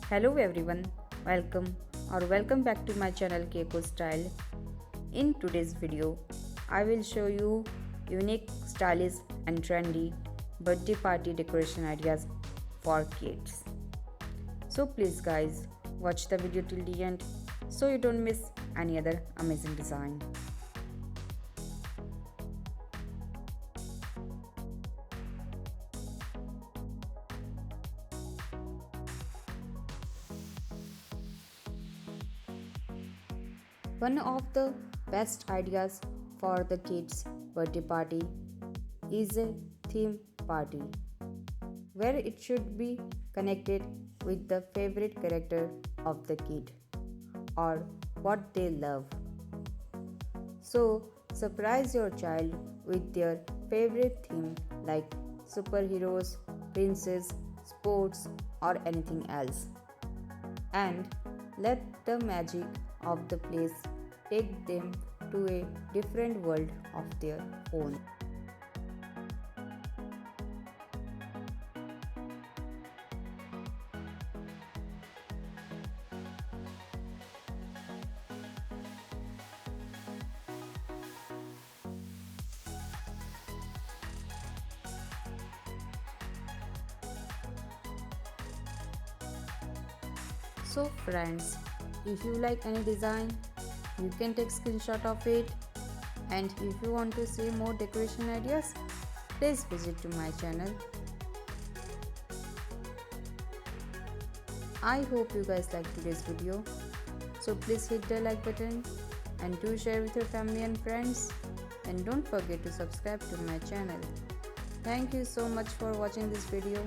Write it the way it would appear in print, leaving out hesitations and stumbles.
Hello everyone, welcome back to my channel Keiko Style. In today's video, I will show you unique, stylish and trendy birthday party decoration ideas for kids. So please guys, watch the video till the end so you don't miss any other amazing design. One of the best ideas for the kids' birthday party is a theme party, where it should be connected with the favorite character of the kid or what they love. So, surprise your child with their favorite theme like superheroes, princess, sports, or anything else. And let the magic of the place take them to a different world of their own. So friends, if you like any design, you can take screenshot of it, and if you want to see more decoration ideas, please visit to my channel. I hope you guys liked today's video, so please hit the like button and do share with your family and friends, and don't forget to subscribe to my channel. Thank you so much for watching this video.